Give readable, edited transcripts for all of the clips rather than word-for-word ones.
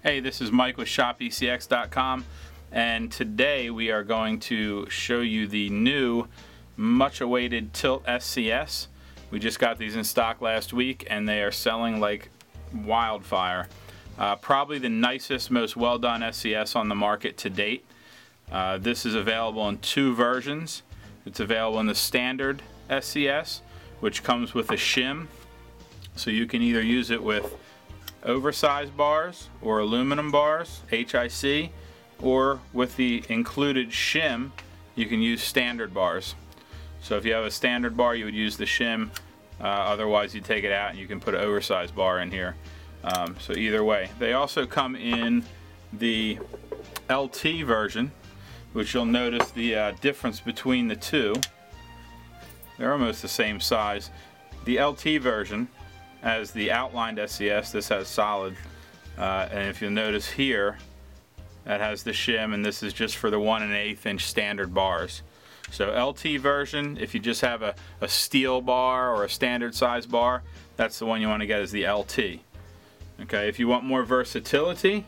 Hey, this is Mike with shopecx.com, and today we are going to show you the new, much awaited Tilt SCS. We just got these in stock last week and they are selling like wildfire. Probably the nicest, most well done SCS on the market to date. This is available in two versions. It's available in the standard SCS, which comes with a shim, so you can either use it with oversized bars or aluminum bars, HIC, or with the included shim you can use standard bars. So if you have a standard bar, you would use the shim, otherwise you take it out and you can put an oversized bar in here. So either way. They also come in the LT version, which you'll notice the difference between the two. They're almost the same size. The LT version as the outlined SCS, this has solid, and if you'll notice here, that has the shim, and this is just for the 1 1/8 inch standard bars. So LT version, if you just have a steel bar or a standard size bar, that's the one you want to get, is the LT. Okay, if you want more versatility,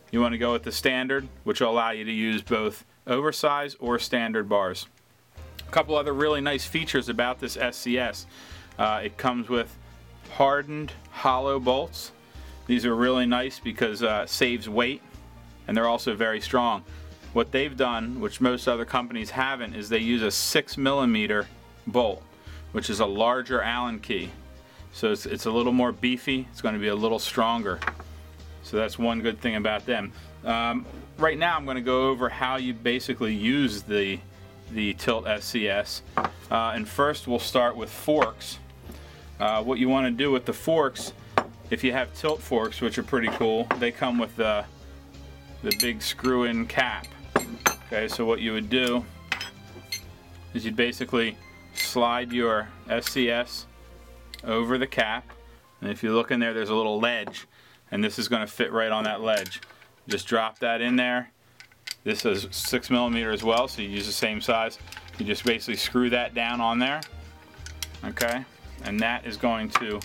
you want to go with the standard, which will allow you to use both oversized or standard bars. A couple other really nice features about this SCS. It comes with hardened hollow bolts. These are really nice because it saves weight, and they're also very strong. What they've done, which most other companies haven't, is they use a 6mm bolt, which is a larger Allen key. So it's a little more beefy. It's going to be a little stronger. So that's one good thing about them. Right now I'm going to go over how you basically use the Tilt SCS. And first we'll start with forks. What you want to do with the forks, if you have tilt forks, which are pretty cool, they come with the big screw-in cap. Okay, so what you would do is you'd basically slide your SCS over the cap, and if you look in there, there's a little ledge, and this is going to fit right on that ledge. Just drop that in there. This is 6mm as well, so you use the same size. You just basically screw that down on there. Okay, and that is going to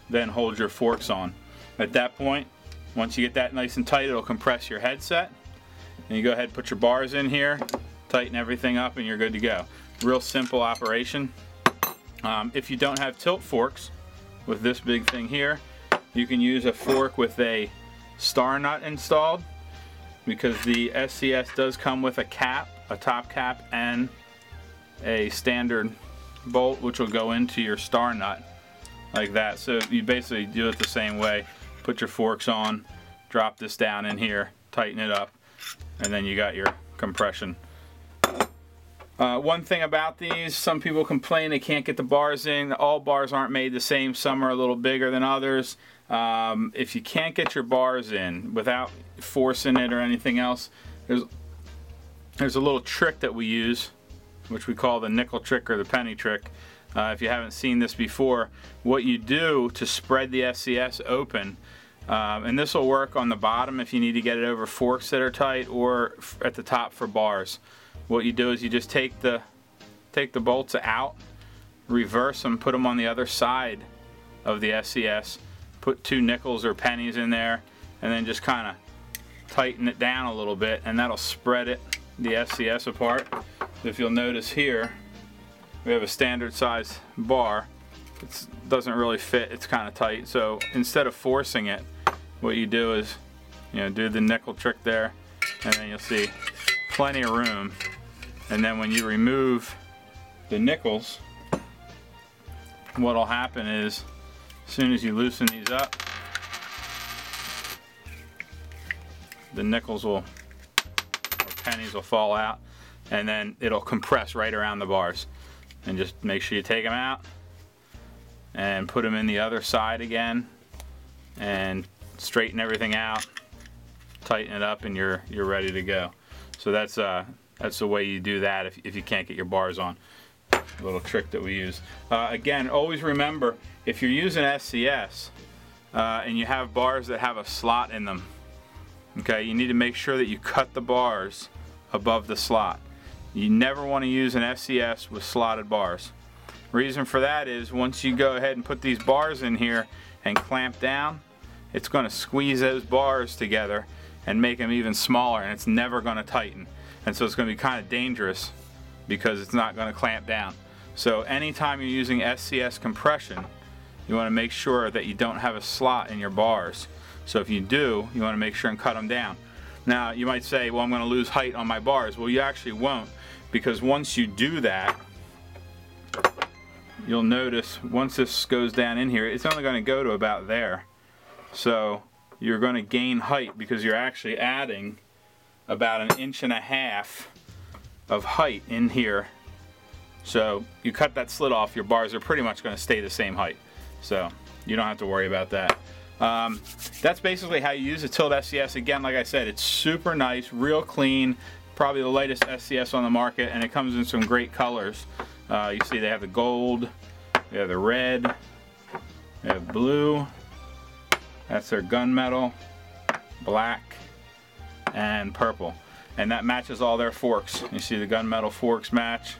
then hold your forks on. At that point, once you get that nice and tight, it'll compress your headset, and you go ahead and put your bars in here, tighten everything up, and you're good to go. Real simple operation. If you don't have tilt forks with this big thing here, you can use a fork with a star nut installed, because the SCS does come with a cap, a top cap, and a standard bolt which will go into your star nut like that. So you basically do it the same way. Put your forks on, drop this down in here, tighten it up, and then you got your compression. One thing about these, some people complain they can't get the bars in. All bars aren't made the same. Some are a little bigger than others. If you can't get your bars in without forcing it or anything else, there's a little trick that we use, which we call the nickel trick or the penny trick. If you haven't seen this before, what you do to spread the SCS open, and this will work on the bottom if you need to get it over forks that are tight, or at the top for bars. What you do is you just take the bolts out, reverse them, put them on the other side of the SCS, put 2 nickels or pennies in there, and then just kind of tighten it down a little bit, and that'll spread the SCS apart. If you'll notice here, we have a standard size bar. It doesn't really fit, it's kind of tight. So instead of forcing it, what you do is, do the nickel trick there, and then you'll see plenty of room. And then when you remove the nickels, what'll happen is, as soon as you loosen these up, the nickels or pennies will fall out, and then it'll compress right around the bars. And just make sure you take them out and put them in the other side again, and straighten everything out, tighten it up, and you're ready to go. So that's the way you do that if you can't get your bars on. A little trick that we use. Again, always remember, if you're using SCS and you have bars that have a slot in them, okay, you need to make sure that you cut the bars above the slot. You never want to use an SCS with slotted bars. Reason for that is, once you go ahead and put these bars in here and clamp down, it's going to squeeze those bars together and make them even smaller, and it's never going to tighten. And so it's going to be kind of dangerous because it's not going to clamp down. So anytime you're using SCS compression, you want to make sure that you don't have a slot in your bars. So if you do, you want to make sure and cut them down. Now you might say, well, I'm going to lose height on my bars. Well, you actually won't, because once you do that, you'll notice once this goes down in here, it's only going to go to about there. So you're going to gain height because you're actually adding about 1.5 inches of height in here. So you cut that slit off, your bars are pretty much going to stay the same height. So you don't have to worry about that. That's basically how you use the Tilt SCS. Again, like I said, it's super nice, real clean, probably the lightest SCS on the market, and it comes in some great colors. You see they have the gold, they have the red, they have blue, that's their gunmetal, black, and purple. And that matches all their forks. You see the gunmetal forks match.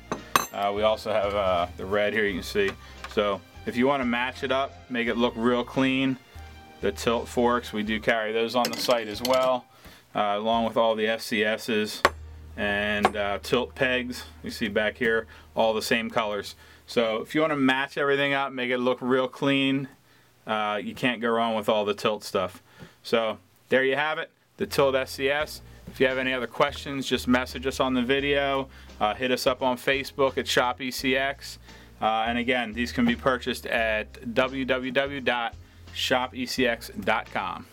We also have the red here, you can see. So if you want to match it up, make it look real clean, the Tilt forks, we do carry those on the site as well, along with all the SCSs and Tilt pegs. You see back here, all the same colors. So if you want to match everything up, make it look real clean, you can't go wrong with all the Tilt stuff. So there you have it, the Tilt SCS. If you have any other questions, just message us on the video. Hit us up on Facebook at shopecx. And again, these can be purchased at www.shopecx.com.